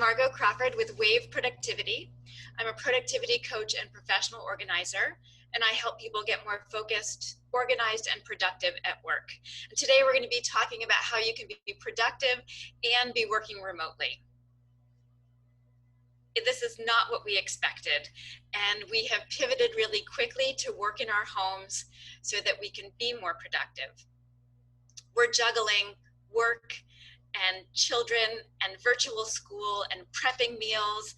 Margo Crawford with Wave Productivity. I'm a productivity coach and professional organizer, and I help people get more focused, organized, and productive at work. And today we're going to be talking about how you can be productive and be working remotely. This is not what we expected, and we have pivoted really quickly to work in our homes so that we can be more productive. We're juggling work and children and virtual school and prepping meals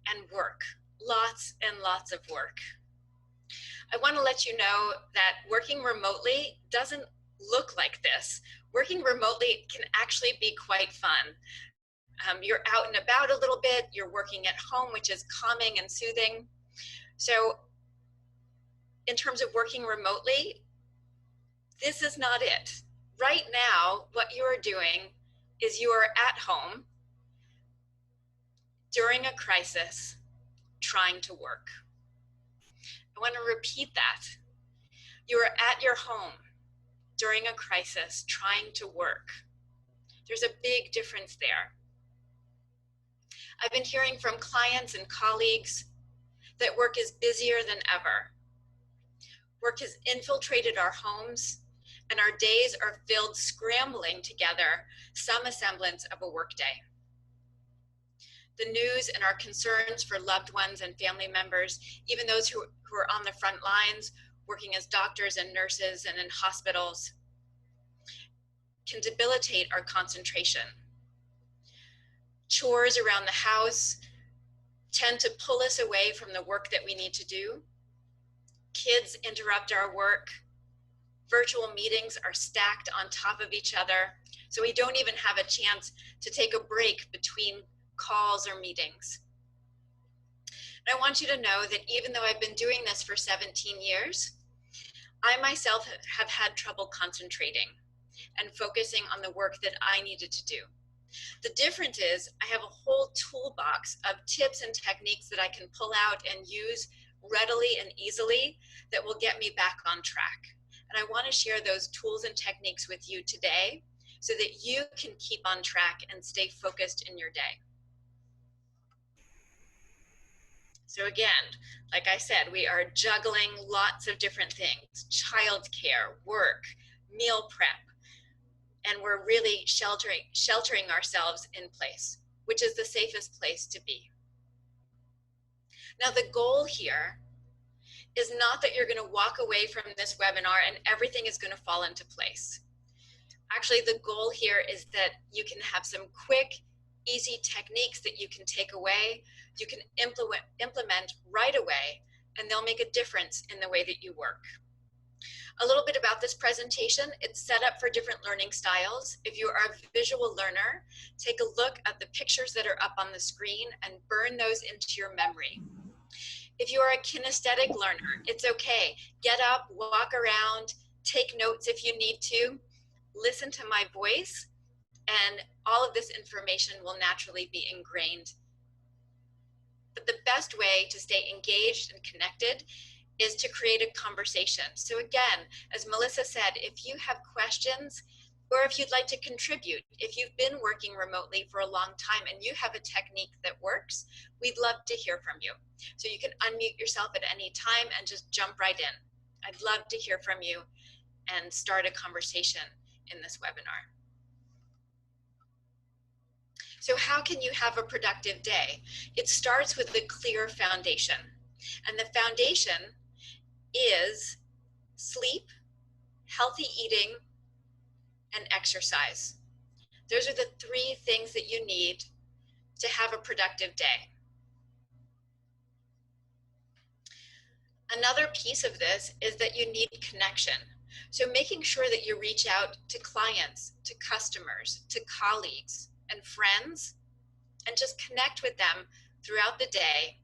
and work, lots and lots of work. I want to let you know that working remotely doesn't look like this. Working remotely can actually be quite fun. You're out and about a little bit, you're working at home, which is calming and soothing. So in terms of working remotely, this is not it. Right now, what you are doing is you are at home during a crisis trying to work. I want to repeat that. You are at your home during a crisis trying to work. There's a big difference there. I've been hearing from clients and colleagues that work is busier than ever. Work has infiltrated our homes, and our days are filled scrambling together some semblance of a workday. The news and our concerns for loved ones and family members, even those who are on the front lines, working as doctors and nurses and in hospitals, can debilitate our concentration. Chores around the house tend to pull us away from the work that we need to do. Kids interrupt our work. Virtual meetings are stacked on top of each other, so we don't even have a chance to take a break between calls or meetings. And I want you to know that even though I've been doing this for 17 years, I myself have had trouble concentrating and focusing on the work that I needed to do. The difference is I have a whole toolbox of tips and techniques that I can pull out and use readily and easily that will get me back on track. And I want to share those tools and techniques with you today so that you can keep on track and stay focused in your day. So again, like I said, we are juggling lots of different things: childcare, work, meal prep, and we're really sheltering ourselves in place, which is the safest place to be. Now, the goal here is not that you're going to walk away from this webinar and everything is going to fall into place. Actually, the goal here is that you can have some quick, easy techniques that you can take away, you can implement right away, and they'll make a difference in the way that you work. A little bit about this presentation: it's set up for different learning styles. If you are a visual learner, take a look at the pictures that are up on the screen and burn those into your memory. If you are a kinesthetic learner, it's okay. Get up, walk around, take notes if you need to, listen to my voice, and all of this information will naturally be ingrained. But the best way to stay engaged and connected is to create a conversation. So again, as Melissa said, if you have questions or if you'd like to contribute, if you've been working remotely for a long time and you have a technique that works, we'd love to hear from you. So you can unmute yourself at any time and just jump right in. I'd love to hear from you and start a conversation in this webinar. So how can you have a productive day? It starts with a clear foundation. And the foundation is sleep, healthy eating, and exercise. Those are the three things that you need to have a productive day. Another piece of this is that you need connection. So making sure that you reach out to clients, to customers, to colleagues and friends, and just connect with them throughout the day.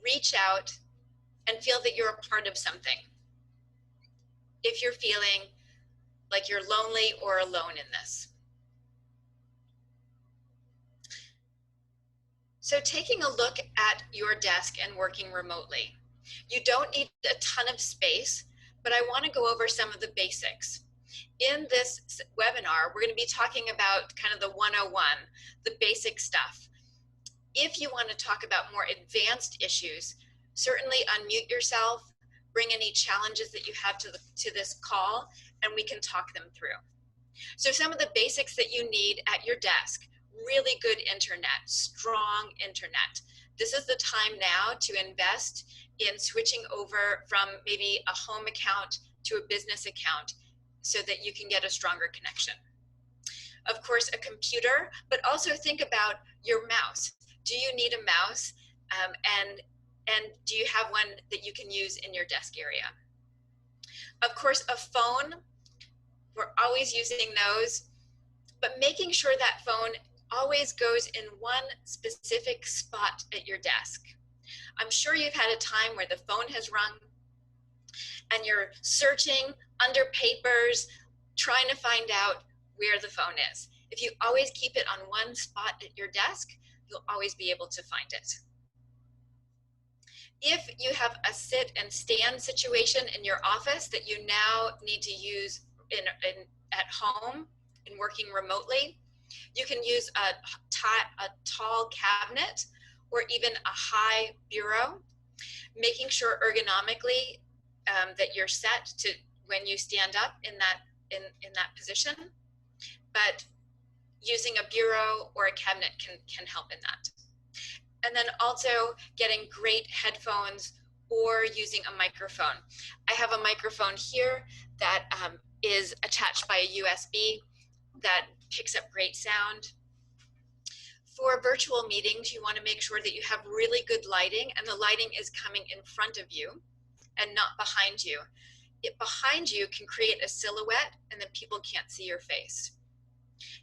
Reach out and feel that you're a part of something. If you're feeling like you're lonely or alone in this. So taking a look at your desk and working remotely, you don't need a ton of space, but I want to go over some of the basics. In this webinar, we're going to be talking about kind of the 101, the basic stuff. If you want to talk about more advanced issues, certainly unmute yourself, bring any challenges that you have to this call, and we can talk them through. So some of the basics that you need at your desk: really good internet, strong internet. This is the time now to invest in switching over from maybe a home account to a business account so that you can get a stronger connection. Of course, a computer, but also think about your mouse. Do you need a mouse? And do you have one that you can use in your desk area? Of course, a phone. We're always using those, but making sure that phone always goes in one specific spot at your desk. I'm sure you've had a time where the phone has rung and you're searching under papers, trying to find out where the phone is. If you always keep it on one spot at your desk, you'll always be able to find it. If you have a sit and stand situation in your office that you now need to use at home and working remotely, you can use a tall cabinet or even a high bureau, making sure ergonomically that you're set to when you stand up in that position. But using a bureau or a cabinet can help in that. And then also getting great headphones or using a microphone. I have a microphone here that is attached by a USB that picks up great sound. For virtual meetings, you want to make sure that you have really good lighting, and the lighting is coming in front of you and not behind you. Behind you can create a silhouette and then people can't see your face.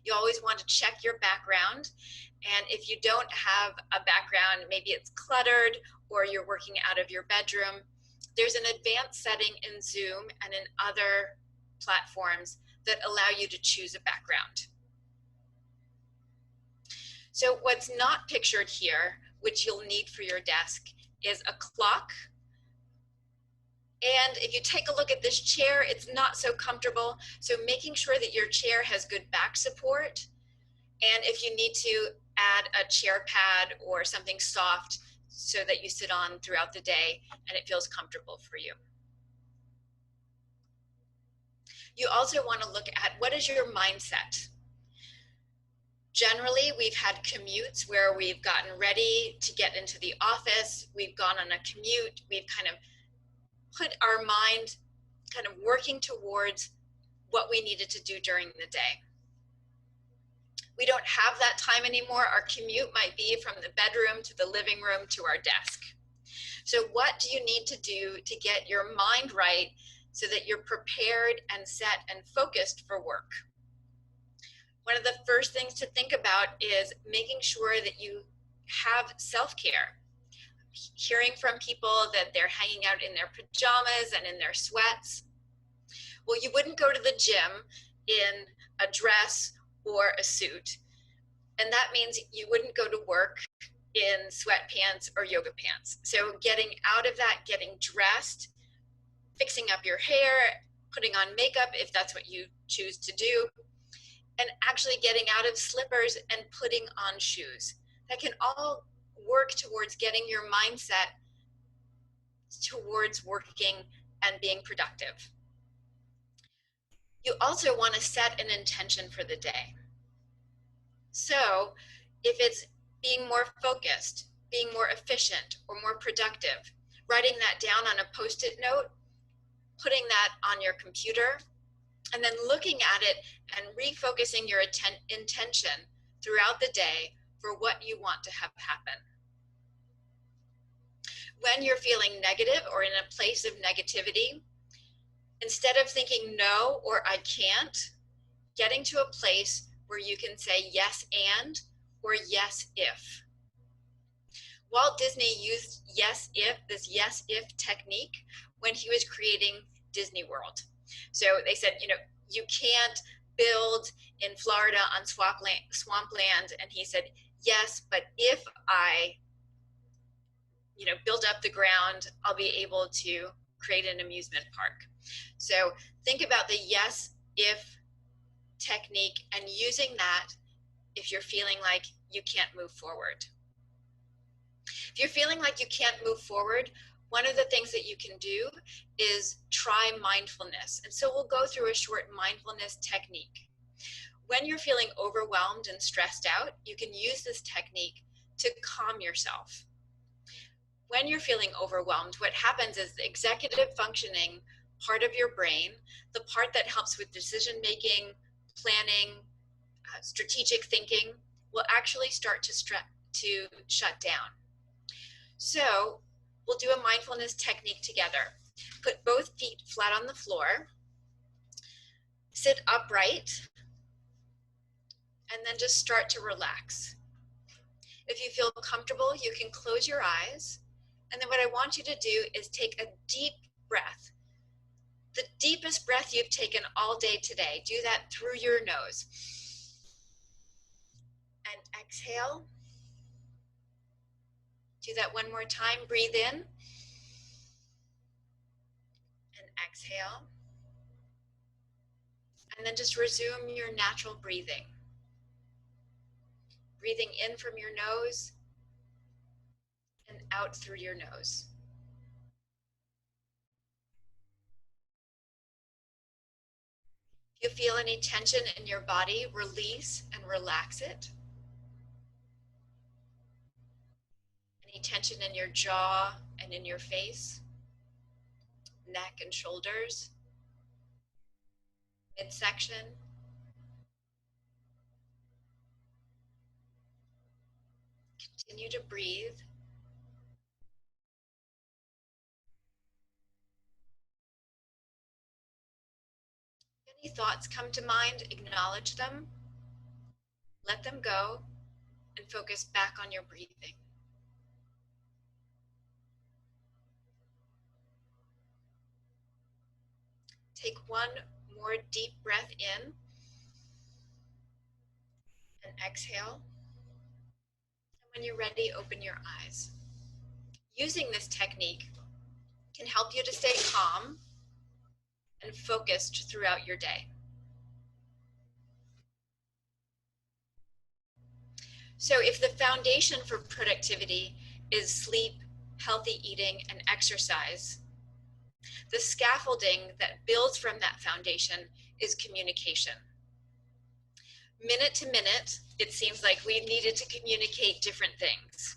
You always want to check your background, and if you don't have a background, maybe it's cluttered or you're working out of your bedroom, there's an advanced setting in Zoom and in other platforms that allow you to choose a background. So what's not pictured here, which you'll need for your desk, is a clock. And if you take a look at this chair, it's not so comfortable. So making sure that your chair has good back support. And if you need to add a chair pad or something soft so that you sit on throughout the day and it feels comfortable for you. You also want to look at what is your mindset. Generally, we've had commutes where we've gotten ready to get into the office. We've gone on a commute. We've kind of put our mind kind of working towards what we needed to do during the day. We don't have that time anymore. Our commute might be from the bedroom to the living room to our desk. So what do you need to do to get your mind right so that you're prepared and set and focused for work? One of the first things to think about is making sure that you have self-care. Hearing from people that they're hanging out in their pajamas and in their sweats. Well, you wouldn't go to the gym in a dress or a suit. And that means you wouldn't go to work in sweatpants or yoga pants. So getting out of that, getting dressed, fixing up your hair, putting on makeup if that's what you choose to do, and actually getting out of slippers and putting on shoes. That can all work towards getting your mindset towards working and being productive. You also want to set an intention for the day. So if it's being more focused, being more efficient, or more productive, writing that down on a Post-it note, putting that on your computer, and then looking at it and refocusing your intention throughout the day for what you want to have happen. When you're feeling negative or in a place of negativity, instead of thinking no or I can't, getting to a place where you can say yes and or yes if. Walt Disney used this yes if technique when he was creating Disney World. So they said, you can't build in Florida on swampland. And he said, yes, but if I build up the ground, I'll be able to create an amusement park. So think about the yes if technique and using that if you're feeling like you can't move forward. If you're feeling like you can't move forward, one of the things that you can do is try mindfulness. And so we'll go through a short mindfulness technique. When you're feeling overwhelmed and stressed out, you can use this technique to calm yourself. When you're feeling overwhelmed, what happens is the executive functioning part of your brain, the part that helps with decision making, planning, strategic thinking, will actually start to shut down. So we'll do a mindfulness technique together. Put both feet flat on the floor, sit upright, and then just start to relax. If you feel comfortable, you can close your eyes. And then what I want you to do is take a deep breath. The deepest breath you've taken all day today. Do that through your nose. And exhale. Do that one more time. Breathe in. And exhale. And then just resume your natural breathing. Breathing in from your nose and out through your nose. If you feel any tension in your body, release and relax it. Any tension in your jaw and in your face, neck and shoulders, midsection. Continue to breathe. If any thoughts come to mind, acknowledge them, let them go, and focus back on your breathing. Take one more deep breath in and exhale. And when you're ready, open your eyes. Using this technique can help you to stay calm and focused throughout your day. So if the foundation for productivity is sleep, healthy eating, and exercise, the scaffolding that builds from that foundation is communication. Minute to minute, it seems like we needed to communicate different things.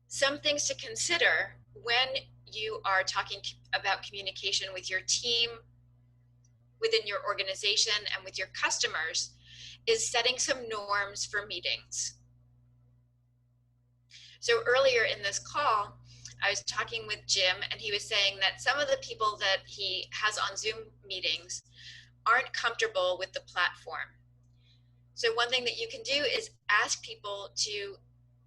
Some things to consider when you are talking about communication with your team, within your organization, and with your customers is setting some norms for meetings. So earlier in this call, I was talking with Jim, and he was saying that some of the people that he has on Zoom meetings aren't comfortable with the platform. So one thing that you can do is ask people to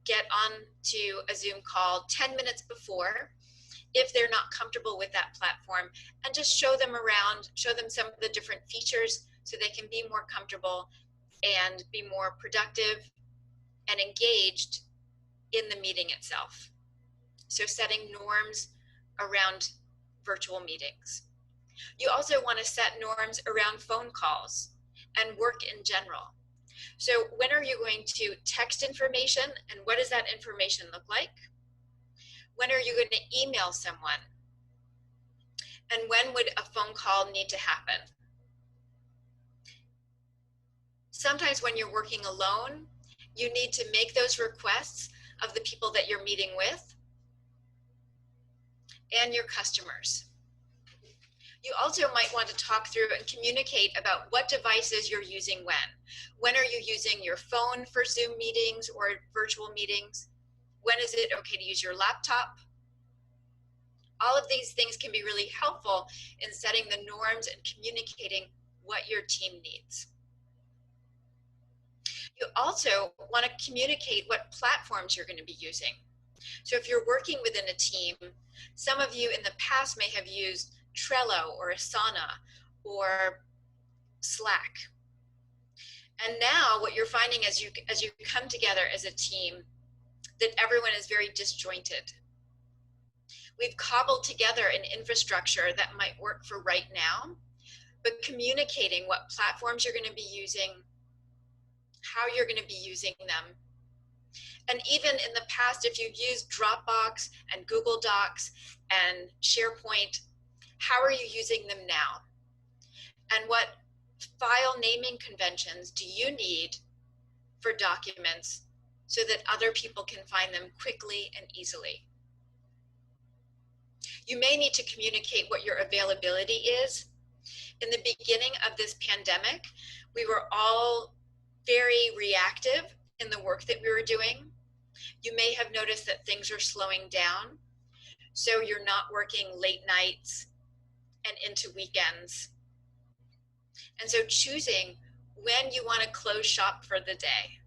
get on to a Zoom call 10 minutes before if they're not comfortable with that platform, and just show them around, show them some of the different features so they can be more comfortable and be more productive and engaged in the meeting itself. So setting norms around virtual meetings. You also want to set norms around phone calls and work in general. So when are you going to text information, and what does that information look like? When are you going to email someone? And when would a phone call need to happen? Sometimes when you're working alone, you need to make those requests of the people that you're meeting with and your customers. You also might want to talk through and communicate about what devices you're using when. When are you using your phone for Zoom meetings or virtual meetings? When is it okay to use your laptop? All of these things can be really helpful in setting the norms and communicating what your team needs. You also want to communicate what platforms you're going to be using. So if you're working within a team, some of you in the past may have used Trello or Asana or Slack. And now what you're finding as you come together as a team, that everyone is very disjointed. We've cobbled together an infrastructure that might work for right now, but communicating what platforms you're going to be using, how you're going to be using them. And even in the past, if you've used Dropbox and Google Docs and SharePoint, how are you using them now? And what file naming conventions do you need for documents so that other people can find them quickly and easily? You may need to communicate what your availability is. In the beginning of this pandemic, we were all very reactive in the work that we were doing. You may have noticed that things are slowing down, so you're not working late nights and into weekends. And so choosing when you want to close shop for the day,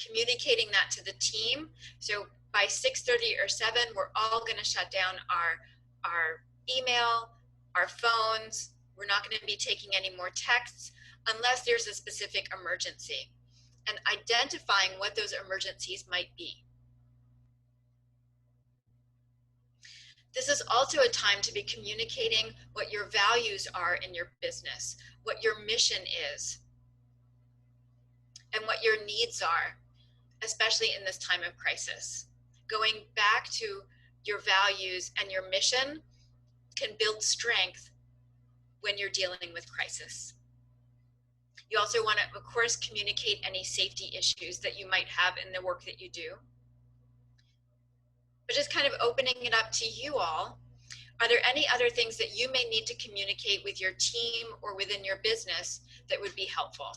communicating that to the team. So by 6:30 or 7, we're all going to shut down our email, our phones. We're not going to be taking any more texts unless there's a specific emergency, and identifying what those emergencies might be. This is also a time to be communicating what your values are in your business, what your mission is, and what your needs are, especially in this time of crisis. Going back to your values and your mission can build strength when you're dealing with crisis. You also want to, of course, communicate any safety issues that you might have in the work that you do. But just kind of opening it up to you all, are there any other things that you may need to communicate with your team or within your business that would be helpful?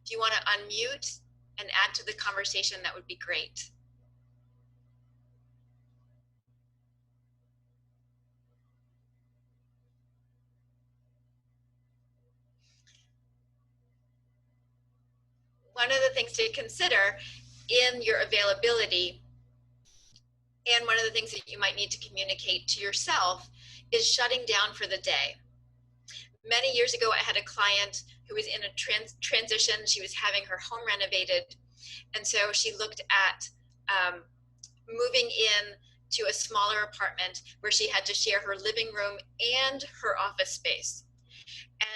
If you want to unmute and add to the conversation, that would be great. One of the things to consider in your availability, and one of the things that you might need to communicate to yourself, is shutting down for the day. Many years ago, I had a client who was in a transition. She was having her home renovated. And so she looked at moving in to a smaller apartment where she had to share her living room and her office space.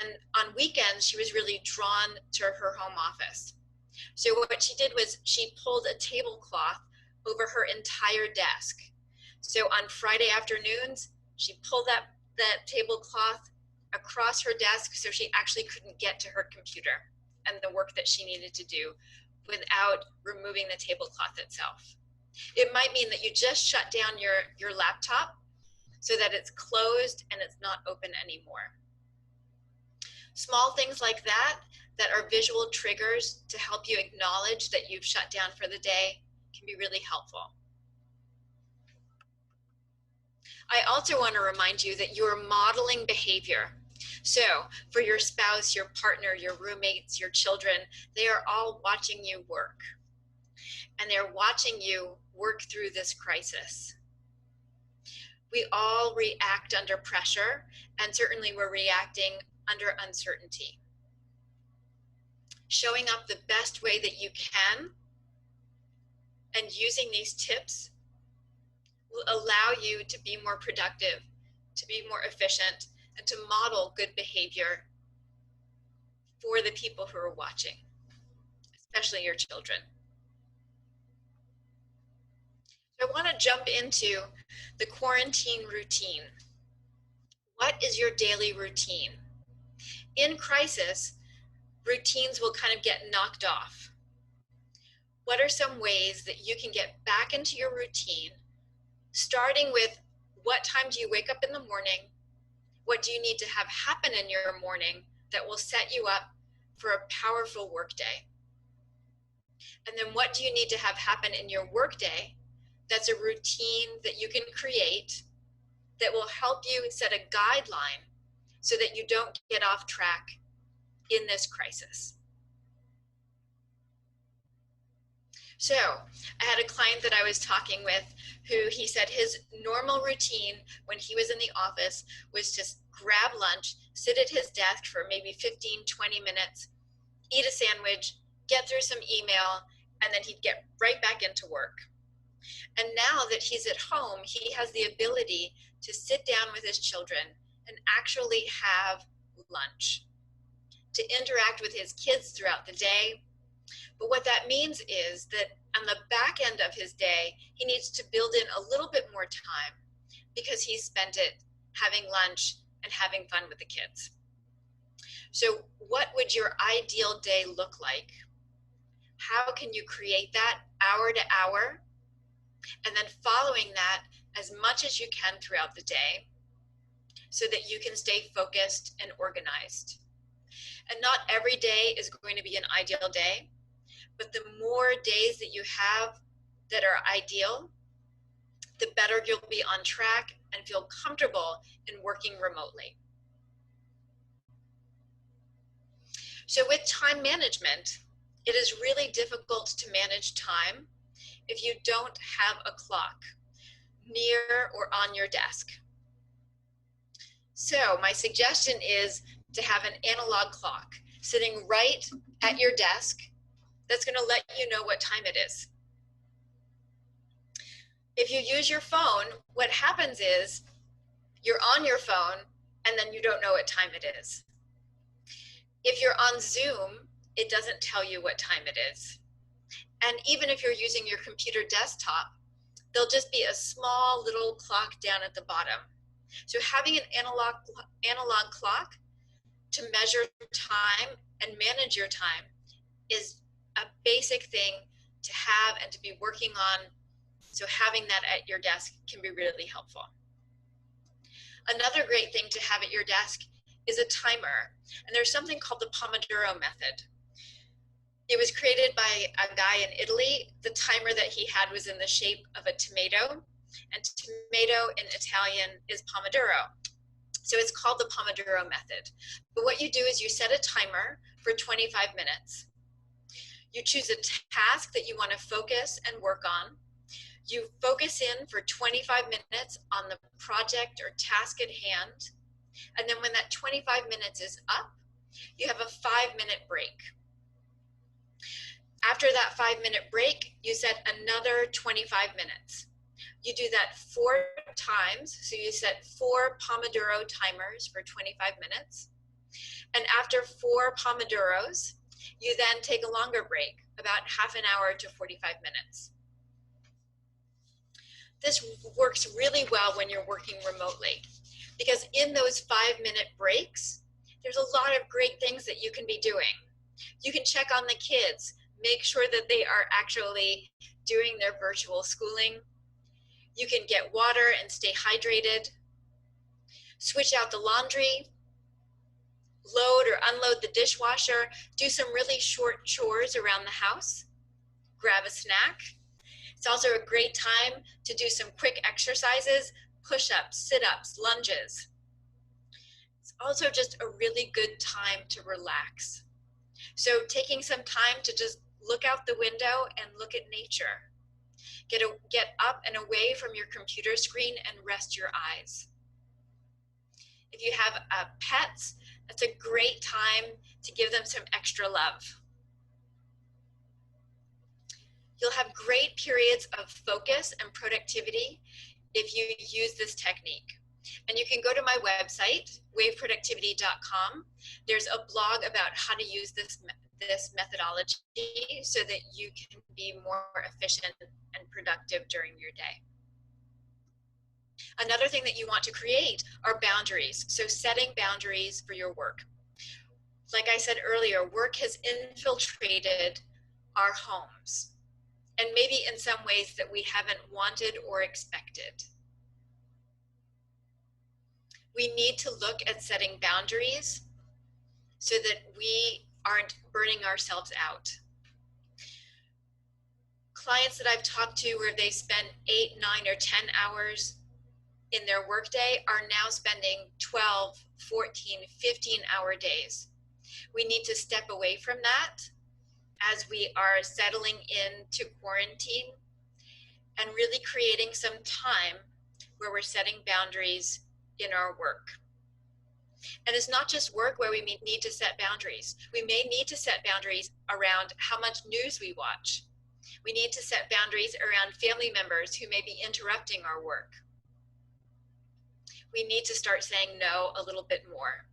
And on weekends, she was really drawn to her home office. So what she did was she pulled a tablecloth over her entire desk. So on Friday afternoons, she pulled that tablecloth across her desk so she actually couldn't get to her computer and the work that she needed to do without removing the tablecloth itself. It might mean that you just shut down your laptop so that it's closed and it's not open anymore. Small things like that are visual triggers to help you acknowledge that you've shut down for the day can be really helpful. I also want to remind you that you're modeling behavior. So for your spouse, your partner, your roommates, your children, they are all watching you work. And they're watching you work through this crisis. We all react under pressure, and certainly we're reacting under uncertainty. Showing up the best way that you can and using these tips will allow you to be more productive, to be more efficient, and to model good behavior for the people who are watching, especially your children. So I want to jump into the quarantine routine. What is your daily routine? In crisis, routines will kind of get knocked off. What are some ways that you can get back into your routine, starting with what time do you wake up in the morning? What do you need to have happen in your morning that will set you up for a powerful workday? And then what do you need to have happen in your workday that's a routine that you can create that will help you set a guideline so that you don't get off track in this crisis? So I had a client that I was talking with who he said his normal routine when he was in the office was just grab lunch, sit at his desk for maybe 15, 20 minutes, eat a sandwich, get through some email, and then he'd get right back into work. And now that he's at home, he has the ability to sit down with his children and actually have lunch, to interact with his kids throughout the day. But what that means is that on the back end of his day, he needs to build in a little bit more time because he spent it having lunch and having fun with the kids. So what would your ideal day look like? How can you create that hour to hour? And then following that as much as you can throughout the day so that you can stay focused and organized. And not every day is going to be an ideal day, but the more days that you have that are ideal, the better you'll be on track and feel comfortable in working remotely. So with time management, it is really difficult to manage time if you don't have a clock near or on your desk. So my suggestion is to have an analog clock sitting right at your desk that's going to let you know what time it is. If you use your phone, what happens is you're on your phone and then you don't know what time it is. If you're on Zoom, it doesn't tell you what time it is. And even if you're using your computer desktop, there'll just be a small little clock down at the bottom. So having an analog clock to measure time and manage your time is a basic thing to have and to be working on. So having that at your desk can be really helpful. Another great thing to have at your desk is a timer. And there's something called the Pomodoro Method. It was created by a guy in Italy. The timer that he had was in the shape of a tomato, and tomato in Italian is pomodoro. So it's called the Pomodoro Method. But what you do is you set a timer for 25 minutes. You choose a task that you want to focus and work on. You focus in for 25 minutes on the project or task at hand. And then when that 25 minutes is up, you have a 5-minute break. After that 5-minute break, you set another 25 minutes. You do that 4 times. So you set 4 Pomodoro timers for 25 minutes. And after 4 Pomodoros, you then take a longer break, about half an hour to 45 minutes. This works really well when you're working remotely, because in those 5-minute breaks, there's a lot of great things that you can be doing. You can check on the kids, make sure that they are actually doing their virtual schooling. You can get water and stay hydrated, switch out the laundry, load or unload the dishwasher, do some really short chores around the house, grab a snack. It's also a great time to do some quick exercises, push-ups, sit-ups, lunges. It's also just a really good time to relax. So taking some time to just look out the window and look at nature. Get up and away from your computer screen and rest your eyes. If you have pets, that's a great time to give them some extra love. You'll have great periods of focus and productivity if you use this technique. And you can go to my website, waveproductivity.com. There's a blog about how to use this methodology so that you can be more efficient and productive during your day. Another thing that you want to create are boundaries. So setting boundaries for your work. Like I said earlier, work has infiltrated our homes, and maybe in some ways that we haven't wanted or expected. We need to look at setting boundaries so that we aren't burning ourselves out. Clients that I've talked to where they spend 8, 9, or 10 hours in their workday are now spending 12, 14, 15-hour days. We need to step away from that as we are settling into quarantine and really creating some time where we're setting boundaries in our work. And it's not just work where we need to set boundaries. We may need to set boundaries around how much news we watch. We need to set boundaries around family members who may be interrupting our work. We need to start saying no a little bit more.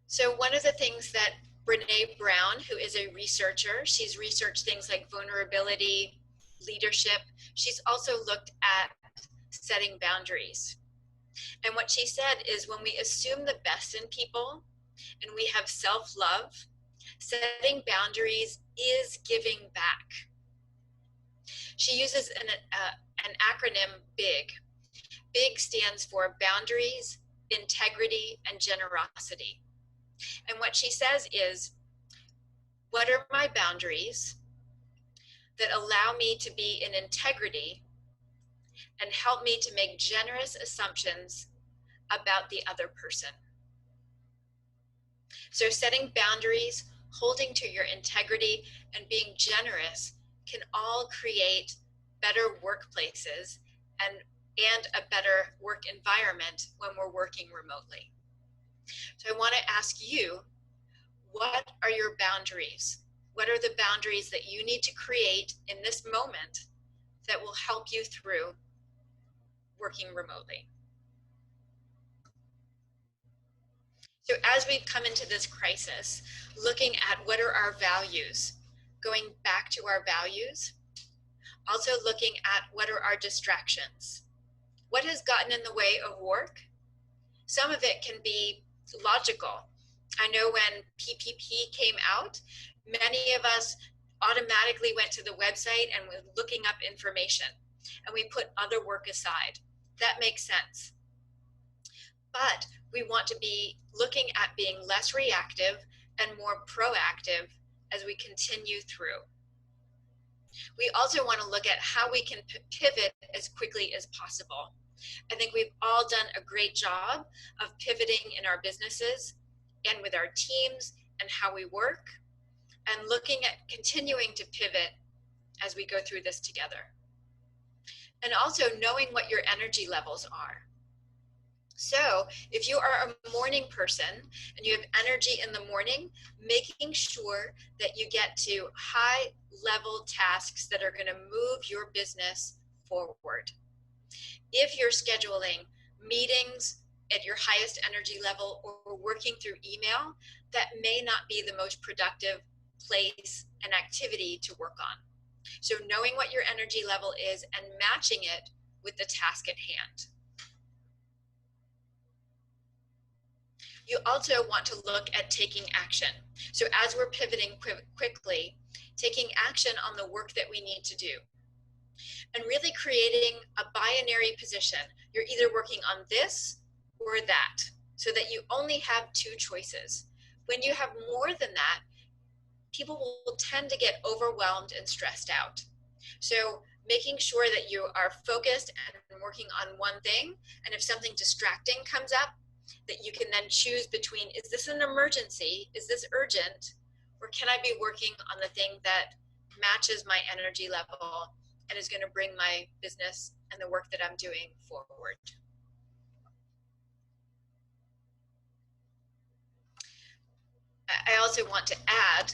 So one of the things that Brene Brown, who is a researcher, she's researched things like vulnerability, leadership. She's also looked at setting boundaries. And what she said is when we assume the best in people and we have self-love, setting boundaries is giving back. She uses an acronym BIG. BIG stands for boundaries, integrity, and generosity. And what she says is, what are my boundaries that allow me to be in integrity and help me to make generous assumptions about the other person? So setting boundaries, holding to your integrity, and being generous can all create better workplaces and a better work environment when we're working remotely. So I want to ask you, what are your boundaries? What are the boundaries that you need to create in this moment that will help you through working remotely? So as we've come into this crisis, looking at what are our values, going back to our values, also looking at what are our distractions. What has gotten in the way of work? Some of it can be logical. I know when PPP came out, many of us automatically went to the website and were looking up information, and we put other work aside. That makes sense. But we want to be looking at being less reactive and more proactive as we continue through. We also want to look at how we can pivot as quickly as possible. I think we've all done a great job of pivoting in our businesses and with our teams and how we work, and looking at continuing to pivot as we go through this together. And also knowing what your energy levels are. So if you are a morning person and you have energy in the morning, making sure that you get to high level tasks that are going to move your business forward. If you're scheduling meetings at your highest energy level or working through email, that may not be the most productive place and activity to work on. So knowing what your energy level is and matching it with the task at hand. You also want to look at taking action. So as we're pivoting quickly, taking action on the work that we need to do. And really creating a binary position. You're either working on this or that, so that you only have two choices. When you have more than that, people will tend to get overwhelmed and stressed out. So making sure that you are focused and working on one thing, and if something distracting comes up, that you can then choose between, is this an emergency? Is this urgent? Or can I be working on the thing that matches my energy level and is going to bring my business and the work that I'm doing forward? I also want to add,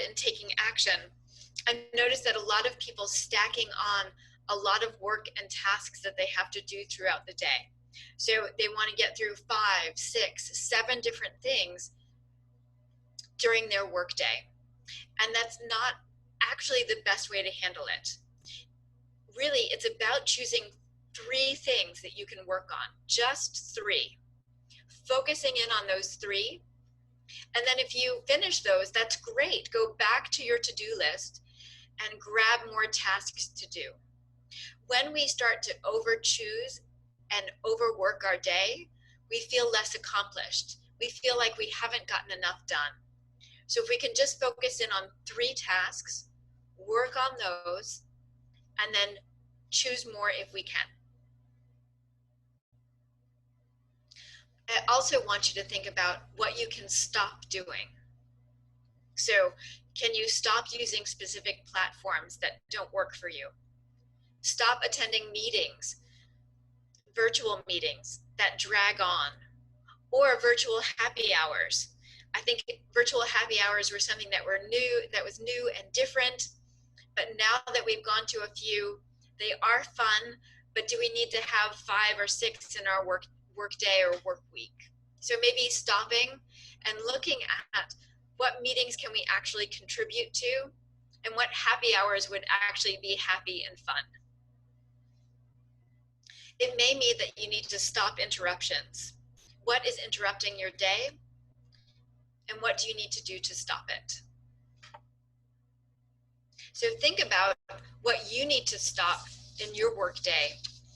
in taking action, I noticed that a lot of people stacking on a lot of work and tasks that they have to do throughout the day. So they want to get through 5, 6, 7 different things during their workday. And that's not actually the best way to handle it. Really, it's about choosing 3 things that you can work on, just 3. Focusing in on those 3. And then if you finish those, that's great. Go back to your to-do list and grab more tasks to do. When we start to over-choose and overwork our day, we feel less accomplished. We feel like we haven't gotten enough done. So if we can just focus in on 3 tasks, work on those, and then choose more if we can. I also want you to think about what you can stop doing. So can you stop using specific platforms that don't work for you? Stop attending meetings, virtual meetings that drag on, or virtual happy hours. I think virtual happy hours were something that was new and different. But now that we've gone to a few, they are fun, but do we need to have 5 or 6 in our work day or work week? So maybe stopping and looking at what meetings can we actually contribute to and what happy hours would actually be happy and fun. It may mean that you need to stop interruptions. What is interrupting your day? And what do you need to do to stop it? So think about what you need to stop in your workday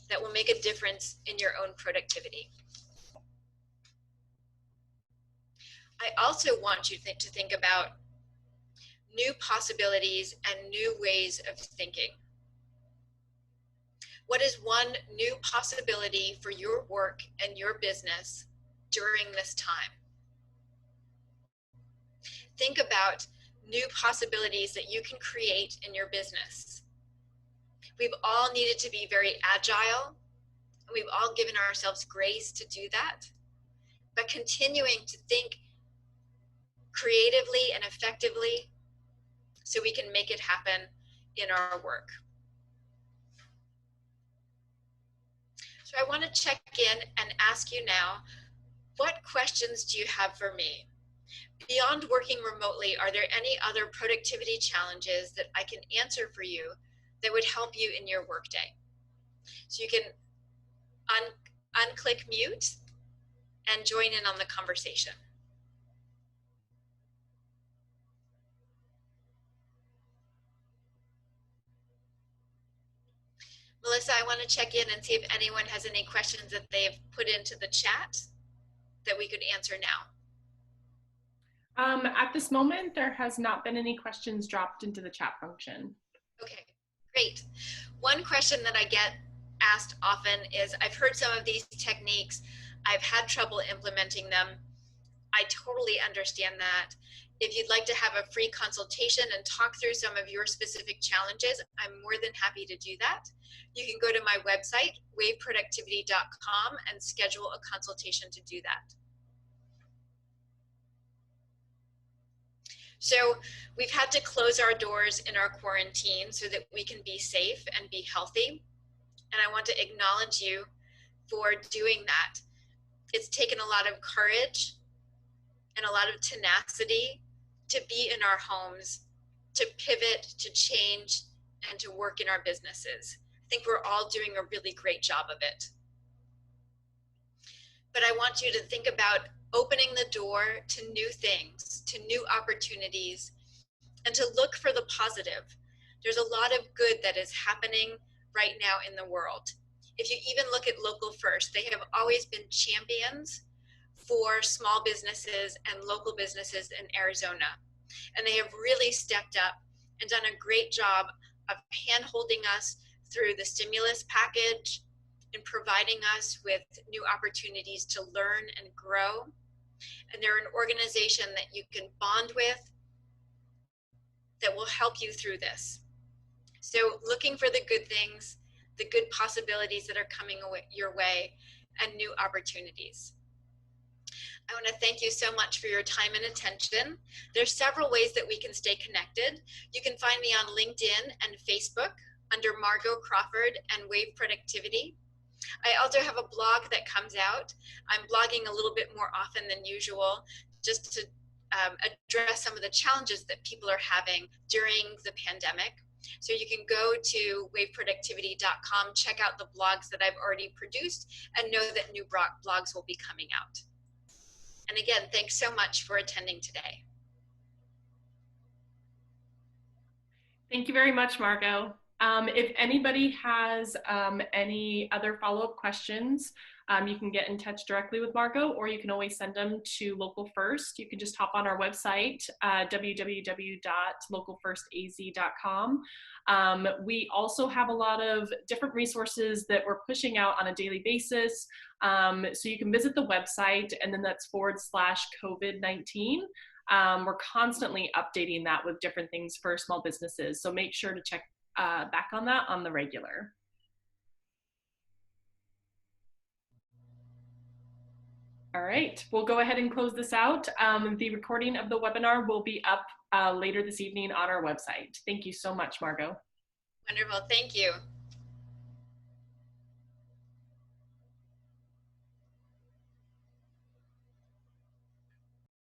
that will make a difference in your own productivity. I also want you to think about new possibilities and new ways of thinking. What is one new possibility for your work and your business during this time? Think about new possibilities that you can create in your business. We've all needed to be very agile, and we've all given ourselves grace to do that. But continuing to think creatively and effectively so we can make it happen in our work. So I want to check in and ask you now, what questions do you have for me? Beyond working remotely, are there any other productivity challenges that I can answer for you that would help you in your workday? So you can unclick mute and join in on the conversation. Melissa, I want to check in and see if anyone has any questions that they've put into the chat that we could answer now. At this moment, there has not been any questions dropped into the chat function. Okay, great. One question that I get asked often is, I've heard some of these techniques, I've had trouble implementing them. I totally understand that. If you'd like to have a free consultation and talk through some of your specific challenges, I'm more than happy to do that. You can go to my website, waveproductivity.com, and schedule a consultation to do that. So we've had to close our doors in our quarantine so that we can be safe and be healthy. And I want to acknowledge you for doing that. It's taken a lot of courage and a lot of tenacity to be in our homes, to pivot, to change, and to work in our businesses. I think we're all doing a really great job of it. But I want you to think about opening the door to new things, to new opportunities, and to look for the positive. There's a lot of good that is happening right now in the world. If you even look at Local First, they have always been champions for small businesses and local businesses in Arizona. And they have really stepped up and done a great job of hand-holding us through the stimulus package and providing us with new opportunities to learn and grow. And they're an organization that you can bond with that will help you through this. So looking for the good things, the good possibilities that are coming your way, and new opportunities. I want to thank you so much for your time and attention. There's several ways that we can stay connected. You can find me on LinkedIn and Facebook under Margo Crawford and Wave Productivity. I also have a blog that comes out. I'm blogging a little bit more often than usual, just to address some of the challenges that people are having during the pandemic. So you can go to waveproductivity.com, check out the blogs that I've already produced, and know that new blogs will be coming out. And again, thanks so much for attending today. Thank you very much, Margo. If anybody has any other follow-up questions, you can get in touch directly with Margo, or you can always send them to Local First. You can just hop on our website, www.localfirstaz.com. We also have a lot of different resources that we're pushing out on a daily basis. So you can visit the website, and then that's /COVID-19. We're constantly updating that with different things for small businesses. So make sure to check back on that on the regular. All right, we'll go ahead and close this out. The recording of the webinar will be up later this evening on our website. Thank you so much, Margo. Wonderful. Thank you.